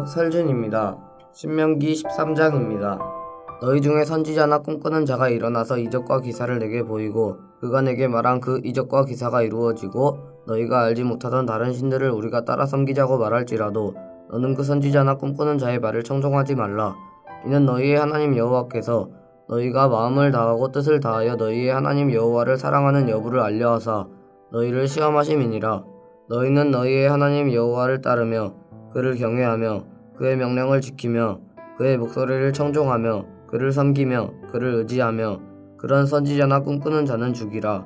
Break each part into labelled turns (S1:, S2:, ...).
S1: 척설준입니다. 신명기 13장입니다. 너희 중에 선지자나 꿈꾸는 자가 일어나서 이적과 기사를 내게 보이고 그가 내게 말한 그 이적과 기사가 이루어지고 너희가 알지 못하던 다른 신들을 우리가 따라 섬기자고 말할지라도 너는 그 선지자나 꿈꾸는 자의 말을 청종하지 말라. 이는 너희의 하나님 여호와께서 너희가 마음을 다하고 뜻을 다하여 너희의 하나님 여호와를 사랑하는 여부를 알려하사 너희를 시험하심이니라. 너희는 너희의 하나님 여호와를 따르며 그를 경외하며 그의 명령을 지키며 그의 목소리를 청종하며 그를 섬기며 그를 의지하며 그런 선지자나 꿈꾸는 자는 죽이라.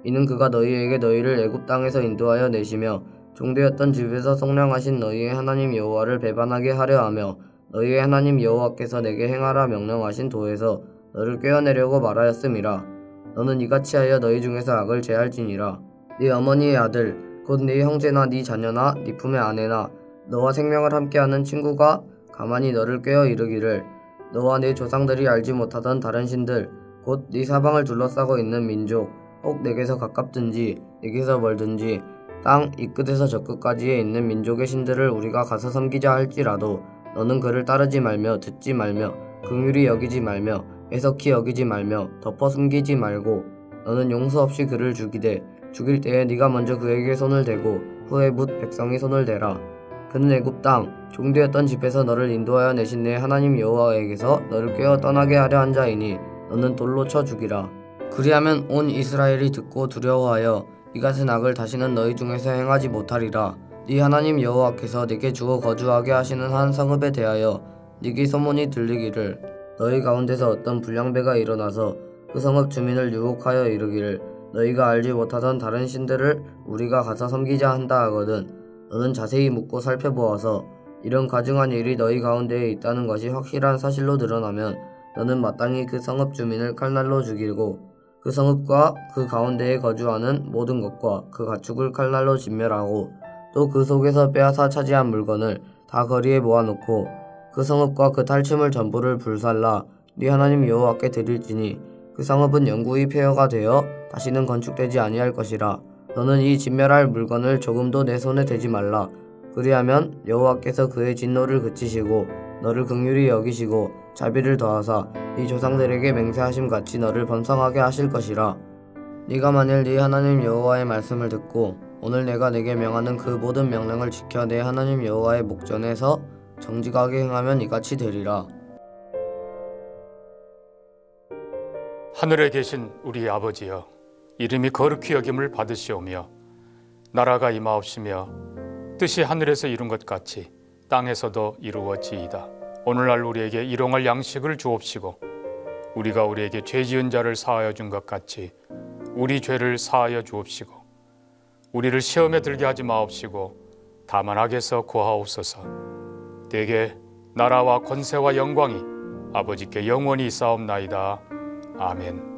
S1: 이는 그가 너희에게 너희를 애굽 땅에서 인도하여 내시며 종되었던 집에서 속량하신 너희의 하나님 여호와를 배반하게 하려 하며 너희의 하나님 여호와께서 내게 행하라 명령하신 도에서 너를 꿰어내려고 말하였음이라. 너는 이같이 하여 너희 중에서 악을 제할지니라. 네 어머니의 아들 곧 네 형제나 네 자녀나 네 품의 아내나 너와 생명을 함께하는 친구가 가만히 너를 꿰어 이르기를 너와 네 조상들이 알지 못하던 다른 신들 곧 네 사방을 둘러싸고 있는 민족 혹 내게서 가깝든지 내게서 멀든지 땅 이 끝에서 저 끝까지에 있는 민족의 신들을 우리가 가서 섬기자 할지라도 너는 그를 따르지 말며 듣지 말며 긍휼히 여기지 말며 애석히 여기지 말며 덮어 숨기지 말고 너는 용서 없이 그를 죽이되 죽일 때에 네가 먼저 그에게 손을 대고 후에 뭇 백성이 손을 대라. 그는 애굽 땅 종되었던 집에서 너를 인도하여 내신 내 하나님 여호와에게서 너를 꿰어 떠나게 하려 한 자이니 너는 돌로 쳐 죽이라. 그리하면 온 이스라엘이 듣고 두려워하여 이 같은 악을 다시는 너희 중에서 행하지 못하리라. 네 하나님 여호와께서 네게 주어 거주하게 하시는 한 성읍에 대하여 네게 소문이 들리기를 너희 가운데서 어떤 불량배가 일어나서 그 성읍 주민을 유혹하여 이르기를 너희가 알지 못하던 다른 신들을 우리가 가서 섬기자 한다 하거든 너는 자세히 묻고 살펴보아서 이런 가증한 일이 너희 가운데에 있다는 것이 확실한 사실로 드러나면 너는 마땅히 그 성읍 주민을 칼날로 죽이고 그 성읍과 그 가운데에 거주하는 모든 것과 그 가축을 칼날로 진멸하고 또 그 속에서 빼앗아 차지한 물건을 다 거리에 모아놓고 그 성읍과 그 탈취물 전부를 불살라 네 하나님 여호와께 드릴지니 그 성읍은 영구히 폐허가 되어 다시는 건축되지 아니할 것이라. 너는 이 진멸할 물건을 조금도 내 손에 대지 말라. 그리하면 여호와께서 그의 진노를 그치시고 너를 긍휼히 여기시고 자비를 더하사 네 조상들에게 맹세하심 같이 너를 번성하게 하실 것이라. 네가 만일 네 하나님 여호와의 말씀을 듣고 오늘 내가 내게 명하는 그 모든 명령을 지켜 내 하나님 여호와의 목전에서 정직하게 행하면 이같이 되리라.
S2: 하늘에 계신 우리 아버지여, 이름이 거룩히 여김을 받으시오며 나라가 임하옵시며 뜻이 하늘에서 이룬 것 같이 땅에서도 이루어지이다. 오늘날 우리에게 일용할 양식을 주옵시고 우리가 우리에게 죄 지은 자를 사하여 준 것 같이 우리 죄를 사하여 주옵시고 우리를 시험에 들게 하지 마옵시고 다만 악에서 구하옵소서. 대개 나라와 권세와 영광이 아버지께 영원히 있사옵나이다. 아멘.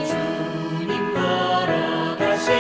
S3: 주님 걸어가신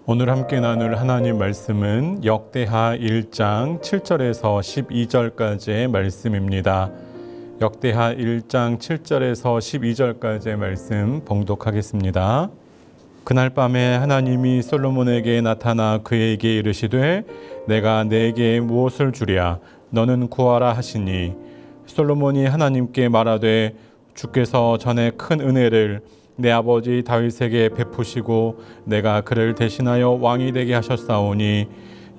S3: 오늘 함께 나눌 하나님 말씀은 역대하 1장 7절에서 12절까지의 말씀입니다. 역대하 1장 7절에서 12절까지의 말씀 봉독하겠습니다. 그날 밤에 하나님이 솔로몬에게 나타나 그에게 이르시되 내가 네게 무엇을 주랴 너는 구하라 하시니 솔로몬이 하나님께 말하되 주께서 전에 큰 은혜를 내 아버지 다윗에게 베푸시고 내가 그를 대신하여 왕이 되게 하셨사오니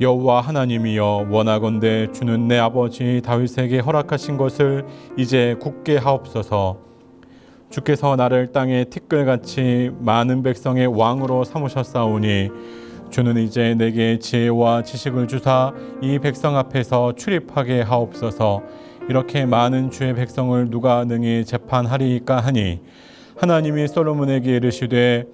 S3: 여호와 하나님이여 원하건대 주는 내 아버지 다윗에게 허락하신 것을 이제 굳게 하옵소서. 주께서 나를 땅의 티끌같이 많은 백성의 왕으로 삼으셨사오니 주는 이제 내게 지혜와 지식을 주사 이 백성 앞에서 출입하게 하옵소서. 이렇게 많은 주의 백성을 누가 능히 재판하리이까 하니 하나님이 솔로몬에게 이르시되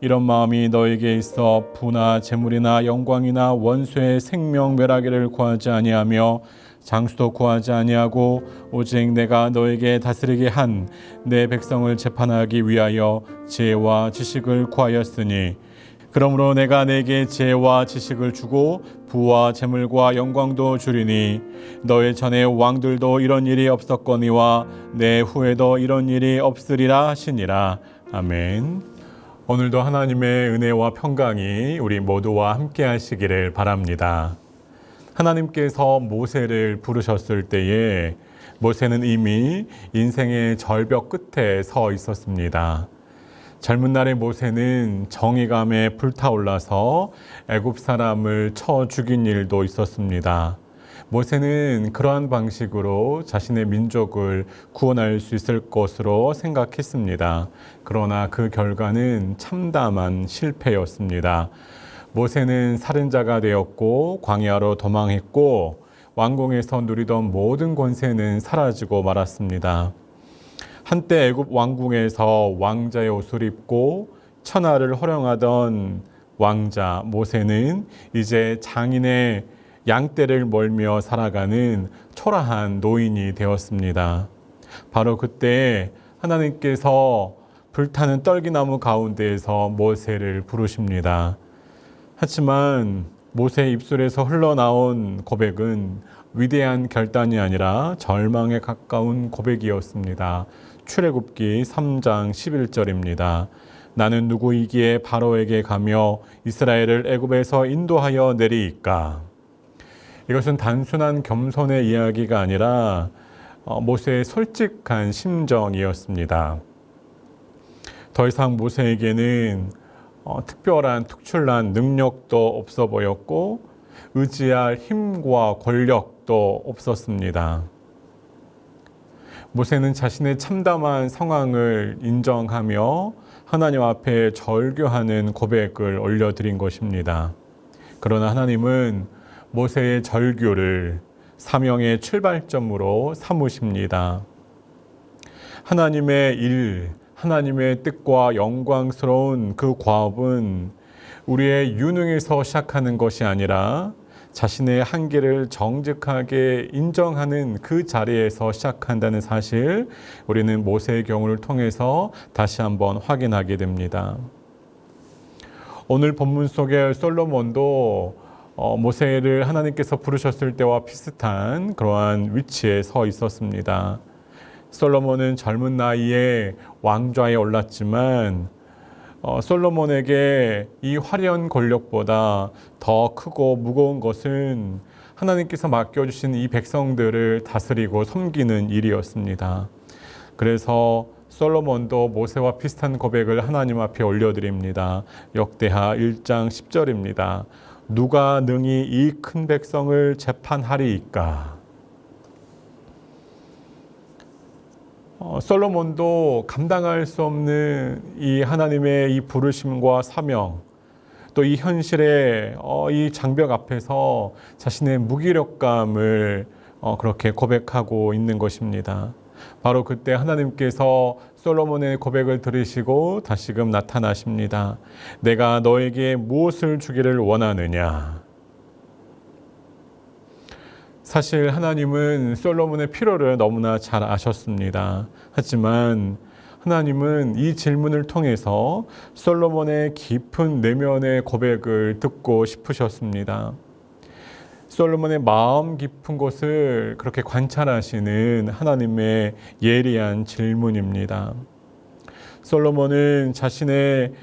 S3: 이런 마음이 너에게 있어 부나 재물이나 영광이나 원수의 생명 멸하기를 구하지 아니하며 장수도 구하지 아니하고 오직 내가 너에게 다스리게 한 내 백성을 재판하기 위하여 지혜와 지식을 구하였으니 그러므로 내가 내게 지혜와 지식을 주고 부와 재물과 영광도 주리니 너의 전에 왕들도 이런 일이 없었거니와 내 후에도 이런 일이 없으리라 하시니라. 아멘. 오늘도 하나님의 은혜와 평강이 우리 모두와 함께 하시기를 바랍니다. 하나님께서 모세를 부르셨을 때에 모세는 이미 인생의 절벽 끝에 서 있었습니다. 젊은 날의 모세는 정의감에 불타올라서 애굽 사람을 쳐 죽인 일도 있었습니다. 모세는 그러한 방식으로 자신의 민족을 구원할 수 있을 것으로 생각했습니다. 그러나 그 결과는 참담한 실패였습니다. 모세는 살인자가 되었고 광야로 도망했고 왕궁에서 누리던 모든 권세는 사라지고 말았습니다. 한때 애굽 왕궁에서 왕자의 옷을 입고 천하를 호령하던 왕자 모세는 이제 장인의 양떼를 몰며 살아가는 초라한 노인이 되었습니다. 바로 그때 하나님께서 불타는 떨기나무 가운데에서 모세를 부르십니다. 하지만 모세의 입술에서 흘러나온 고백은 위대한 결단이 아니라 절망에 가까운 고백이었습니다. 출애굽기 3장 11절입니다. 나는 누구이기에 바로에게 가며 이스라엘을 애굽에서 인도하여 내리이까. 이것은 단순한 겸손의 이야기가 아니라 모세의 솔직한 심정이었습니다. 더 이상 모세에게는 특별한 특출난 능력도 없어 보였고 의지할 힘과 권력도 없었습니다. 모세는 자신의 참담한 상황을 인정하며 하나님 앞에 절규하는 고백을 올려드린 것입니다. 그러나 하나님은 모세의 절규를 사명의 출발점으로 삼으십니다. 하나님의 일, 하나님의 뜻과 영광스러운 그 과업은 우리의 유능에서 시작하는 것이 아니라 자신의 한계를 정직하게 인정하는 그 자리에서 시작한다는 사실, 우리는 모세의 경우를 통해서 다시 한번 확인하게 됩니다. 오늘 본문 속의 솔로몬도 모세를 하나님께서 부르셨을 때와 비슷한 그러한 위치에 서 있었습니다. 솔로몬은 젊은 나이에 왕좌에 올랐지만 솔로몬에게 이 화려한 권력보다 더 크고 무거운 것은 하나님께서 맡겨주신 이 백성들을 다스리고 섬기는 일이었습니다. 그래서 솔로몬도 모세와 비슷한 고백을 하나님 앞에 올려드립니다. 역대하 1장 10절입니다. 누가 능히 이 큰 백성을 재판하리이까? 솔로몬도 감당할 수 없는 이 하나님의 이 부르심과 사명, 또 이 현실의 이 장벽 앞에서 자신의 무기력감을 그렇게 고백하고 있는 것입니다. 바로 그때 하나님께서 솔로몬의 고백을 들으시고 다시금 나타나십니다. 내가 너에게 무엇을 주기를 원하느냐? 사실 하나님은 솔로몬의 필요를 너무나 잘 아셨습니다. 하지만 하나님은 이 질문을 통해서 솔로몬의 깊은 내면의 고백을 듣고 싶으셨습니다. 솔로몬의 마음 깊은 곳을 그렇게 관찰하시는 하나님의 예리한 질문입니다. 솔로몬은 자신의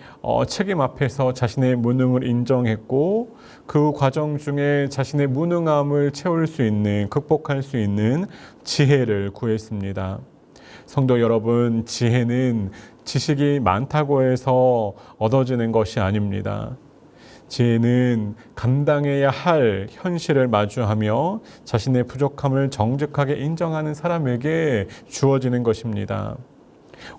S3: 책임 앞에서 자신의 무능을 인정했고 그 과정 중에 자신의 무능함을 채울 수 있는, 극복할 수 있는 지혜를 구했습니다. 성도 여러분, 지혜는 지식이 많다고 해서 얻어지는 것이 아닙니다. 지혜는 감당해야 할 현실을 마주하며 자신의 부족함을 정직하게 인정하는 사람에게 주어지는 것입니다.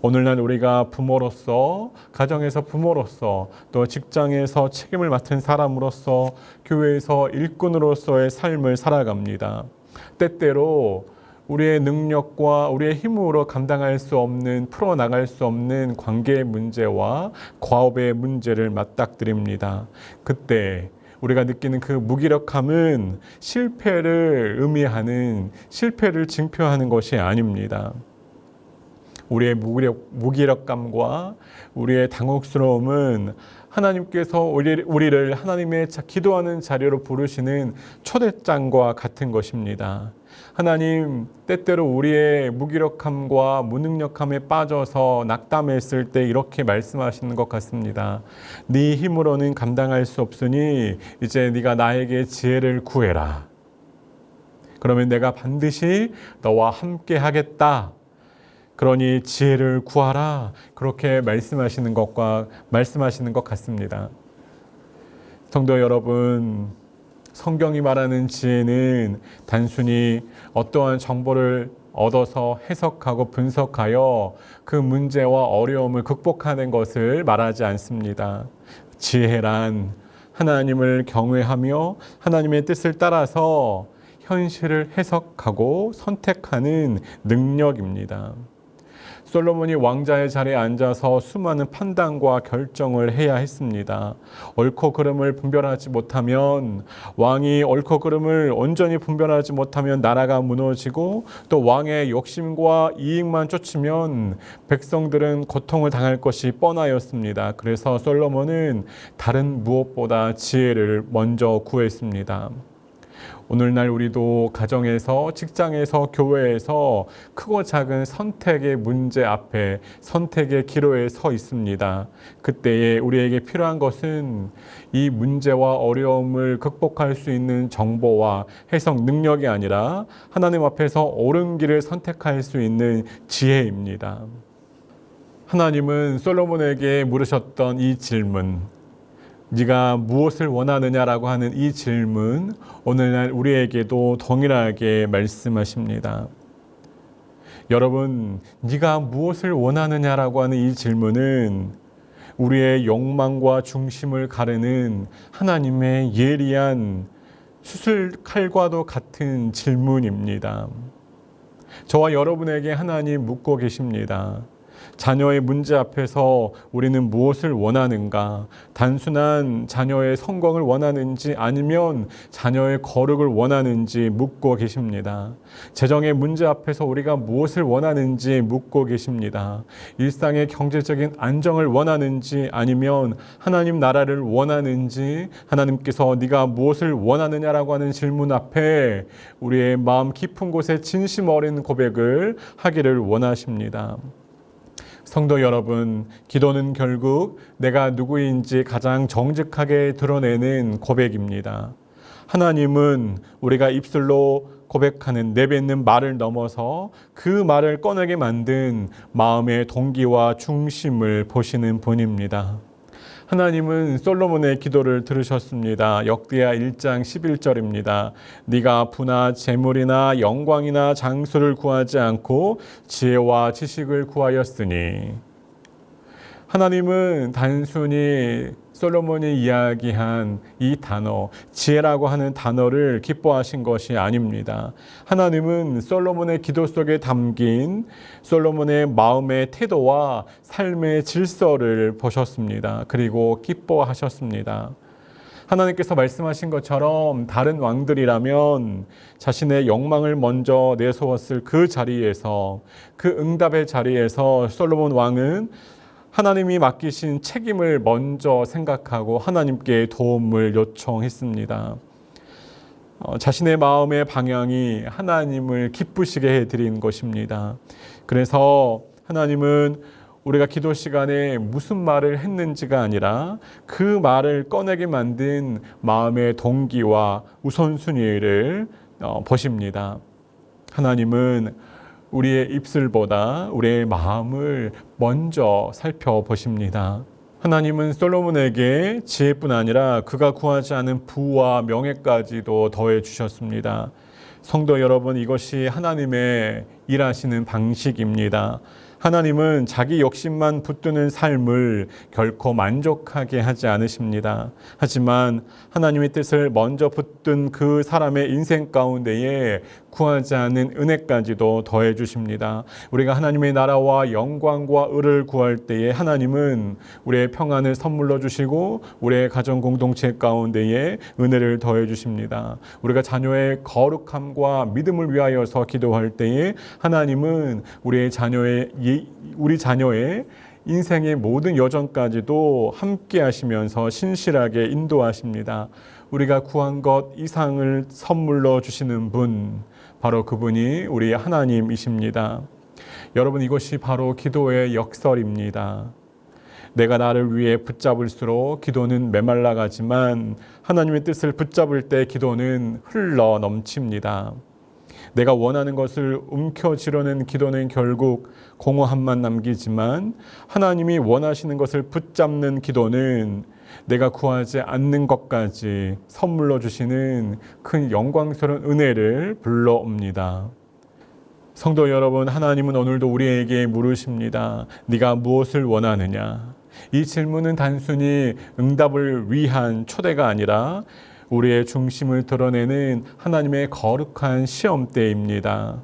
S3: 오늘날 우리가 부모로서, 가정에서 부모로서, 또 직장에서 책임을 맡은 사람으로서, 교회에서 일꾼으로서의 삶을 살아갑니다. 때때로 우리의 능력과 우리의 힘으로 감당할 수 없는, 풀어나갈 수 없는 관계의 문제와 과업의 문제를 맞닥뜨립니다. 그때 우리가 느끼는 그 무기력함은 실패를 의미하는, 실패를 징표하는 것이 아닙니다. 우리의 무기력감과 우리의 당혹스러움은 하나님께서 우리를 하나님의 기도하는 자리로 부르시는 초대장과 같은 것입니다. 하나님, 때때로 우리의 무기력함과 무능력함에 빠져서 낙담했을 때 이렇게 말씀하시는 것 같습니다. 네 힘으로는 감당할 수 없으니 이제 네가 나에게 지혜를 구해라. 그러면 내가 반드시 너와 함께 하겠다. 그러니 지혜를 구하라. 그렇게 말씀하시는 것 같습니다. 성도 여러분, 성경이 말하는 지혜는 단순히 어떠한 정보를 얻어서 해석하고 분석하여 그 문제와 어려움을 극복하는 것을 말하지 않습니다. 지혜란 하나님을 경외하며 하나님의 뜻을 따라서 현실을 해석하고 선택하는 능력입니다. 솔로몬이 왕자의 자리에 앉아서 수많은 판단과 결정을 해야 했습니다. 옳고 그름을 분별하지 못하면, 왕이 옳고 그름을 온전히 분별하지 못하면 나라가 무너지고, 또 왕의 욕심과 이익만 쫓으면 백성들은 고통을 당할 것이 뻔하였습니다. 그래서 솔로몬은 다른 무엇보다 지혜를 먼저 구했습니다. 오늘날 우리도 가정에서, 직장에서, 교회에서 크고 작은 선택의 문제 앞에, 선택의 기로에 서 있습니다. 그때에 우리에게 필요한 것은 이 문제와 어려움을 극복할 수 있는 정보와 해석 능력이 아니라 하나님 앞에서 옳은 길을 선택할 수 있는 지혜입니다. 하나님은 솔로몬에게 물으셨던 이 질문, 네가 무엇을 원하느냐라고 하는 이 질문, 오늘날 우리에게도 동일하게 말씀하십니다. 여러분, 네가 무엇을 원하느냐라고 하는 이 질문은 우리의 욕망과 중심을 가르는 하나님의 예리한 수술칼과도 같은 질문입니다. 저와 여러분에게 하나님 묻고 계십니다. 자녀의 문제 앞에서 우리는 무엇을 원하는가? 단순한 자녀의 성공을 원하는지 아니면 자녀의 거룩을 원하는지 묻고 계십니다. 재정의 문제 앞에서 우리가 무엇을 원하는지 묻고 계십니다. 일상의 경제적인 안정을 원하는지 아니면 하나님 나라를 원하는지, 하나님께서 네가 무엇을 원하느냐라고 하는 질문 앞에 우리의 마음 깊은 곳에 진심 어린 고백을 하기를 원하십니다. 성도 여러분, 기도는 결국 내가 누구인지 가장 정직하게 드러내는 고백입니다. 하나님은 우리가 입술로 고백하는, 내뱉는 말을 넘어서 그 말을 꺼내게 만든 마음의 동기와 중심을 보시는 분입니다. 하나님은 솔로몬의 기도를 들으셨습니다. 역대하 1장 11절입니다. 네가 부나 재물이나 영광이나 장수를 구하지 않고 지혜와 지식을 구하였으니. 하나님은 단순히 솔로몬이 이야기한 이 단어, 지혜라고 하는 단어를 기뻐하신 것이 아닙니다. 하나님은 솔로몬의 기도 속에 담긴 솔로몬의 마음의 태도와 삶의 질서를 보셨습니다. 그리고 기뻐하셨습니다. 하나님께서 말씀하신 것처럼 다른 왕들이라면 자신의 욕망을 먼저 내세웠을 그 자리에서, 그 응답의 자리에서 솔로몬 왕은 하나님이 맡기신 책임을 먼저 생각하고 하나님께 도움을 요청했습니다. 자신의 마음의 방향이 하나님을 기쁘시게 해드린 것입니다. 그래서 하나님은 우리가 기도 시간에 무슨 말을 했는지가 아니라 그 말을 꺼내게 만든 마음의 동기와 우선순위를 보십니다. 하나님은 우리의 입술보다 우리의 마음을 먼저 살펴보십니다. 하나님은 솔로몬에게 지혜뿐 아니라 그가 구하지 않은 부와 명예까지도 더해 주셨습니다. 성도 여러분, 이것이 하나님의 일하시는 방식입니다. 하나님은 자기 욕심만 붙드는 삶을 결코 만족하게 하지 않으십니다. 하지만 하나님의 뜻을 먼저 붙든 그 사람의 인생 가운데에 구하지 않은 은혜까지도 더해 주십니다. 우리가 하나님의 나라와 영광과 의를 구할 때에 하나님은 우리의 평안을 선물로 주시고 우리의 가정 공동체 가운데에 은혜를 더해 주십니다. 우리가 자녀의 거룩함과 믿음을 위하여서 기도할 때에 하나님은 우리 자녀의 인생의 모든 여정까지도 함께 하시면서 신실하게 인도하십니다. 우리가 구한 것 이상을 선물로 주시는 분, 바로 그분이 우리 하나님이십니다. 여러분, 이것이 바로 기도의 역설입니다. 내가 나를 위해 붙잡을수록 기도는 메말라가지만 하나님의 뜻을 붙잡을 때 기도는 흘러 넘칩니다. 내가 원하는 것을 움켜쥐려는 기도는 결국 공허함만 남기지만 하나님이 원하시는 것을 붙잡는 기도는 내가 구하지 않는 것까지 선물로 주시는 큰 영광스러운 은혜를 불러옵니다. 성도 여러분, 하나님은 오늘도 우리에게 물으십니다. 네가 무엇을 원하느냐? 이 질문은 단순히 응답을 위한 초대가 아니라 우리의 중심을 드러내는 하나님의 거룩한 시험대입니다.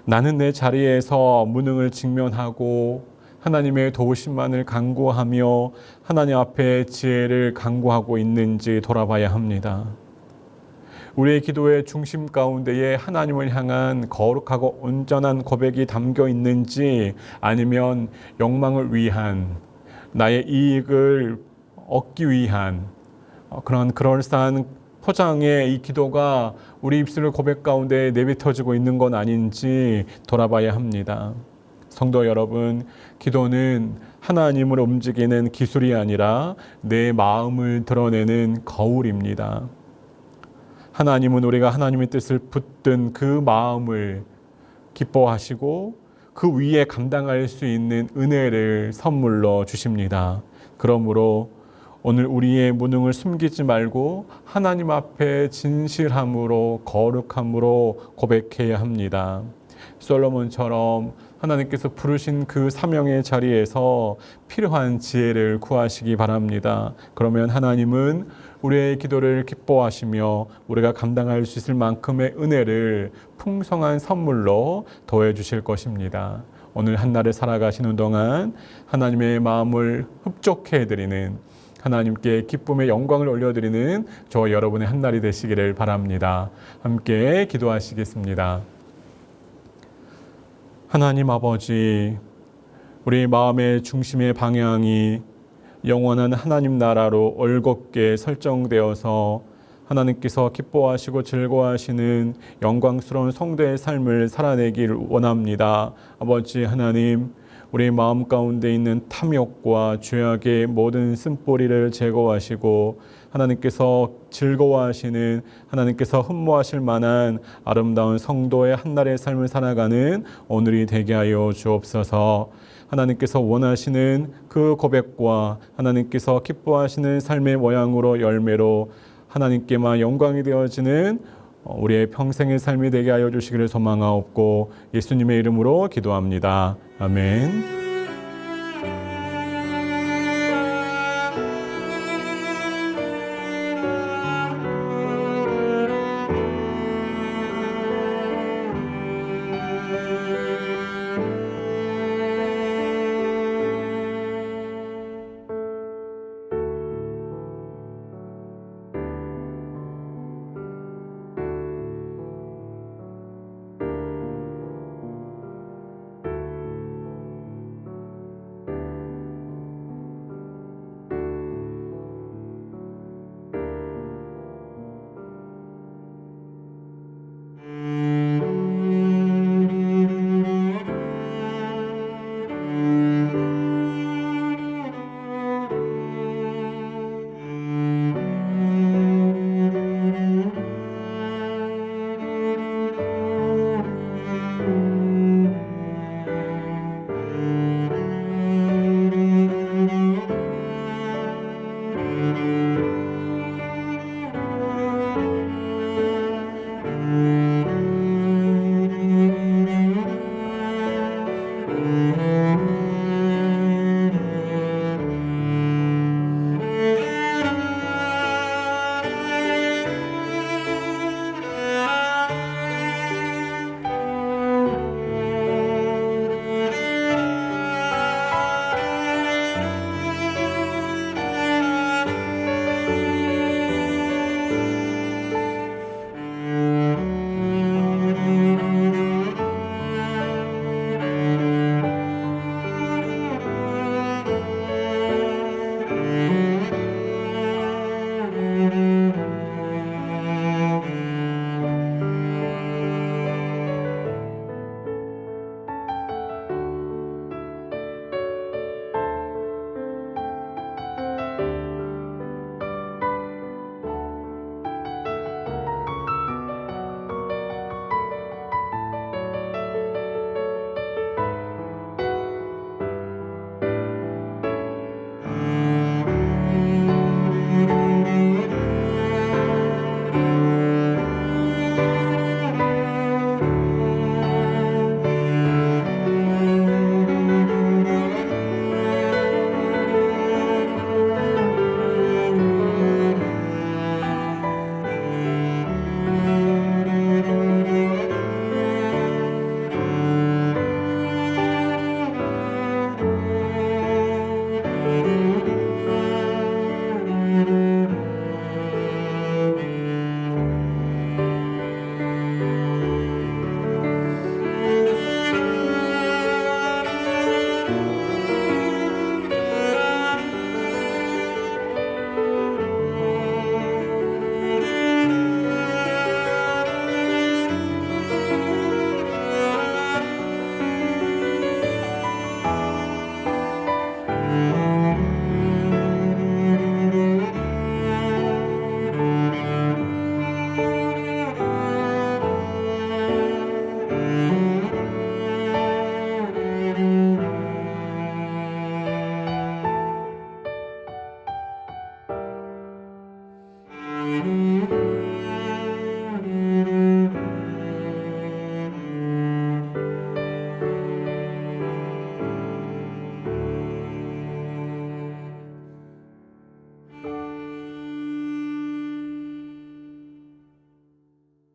S3: 나는 내 자리에서 무능을 직면하고 하나님의 도우심만을 간구하며 하나님 앞에 지혜를 간구하고 있는지 돌아봐야 합니다. 우리의 기도의 중심 가운데에 하나님을 향한 거룩하고 온전한 고백이 담겨 있는지, 아니면 욕망을 위한, 나의 이익을 얻기 위한 그런 그럴싸한 포장의 이 기도가 우리 입술의 고백 가운데 내뱉어지고 있는 건 아닌지 돌아봐야 합니다. 성도 여러분, 기도는 하나님을 움직이는 기술이 아니라 내 마음을 드러내는 거울입니다. 하나님은 우리가 하나님의 뜻을 붙든 그 마음을 기뻐하시고 그 위에 감당할 수 있는 은혜를 선물로 주십니다. 그러므로 오늘 우리의 무능을 숨기지 말고 하나님 앞에 진실함으로 거룩함으로 고백해야 합니다. 솔로몬처럼 하나님께서 부르신 그 사명의 자리에서 필요한 지혜를 구하시기 바랍니다. 그러면 하나님은 우리의 기도를 기뻐하시며 우리가 감당할 수 있을 만큼의 은혜를 풍성한 선물로 더해 주실 것입니다. 오늘 한날을 살아가시는 동안 하나님의 마음을 흡족해 해드리는, 하나님께 기쁨의 영광을 올려드리는 저와 여러분의 한날이 되시기를 바랍니다. 함께 기도하시겠습니다. 하나님 아버지, 우리 마음의 중심의 방향이 영원한 하나님 나라로 올곧게 설정되어서 하나님께서 기뻐하시고 즐거워하시는 영광스러운 성도의 삶을 살아내길 원합니다. 아버지 하나님, 우리 마음 가운데 있는 탐욕과 죄악의 모든 쓴뿌리를 제거하시고 하나님께서 즐거워하시는, 하나님께서 흠모하실 만한 아름다운 성도의 한날의 삶을 살아가는 오늘이 되게 하여 주옵소서. 하나님께서 원하시는 그 고백과 하나님께서 기뻐하시는 삶의 모양으로 열매로 하나님께만 영광이 되어지는 우리의 평생의 삶이 되게 하여 주시기를 소망하옵고 예수님의 이름으로 기도합니다. 아멘.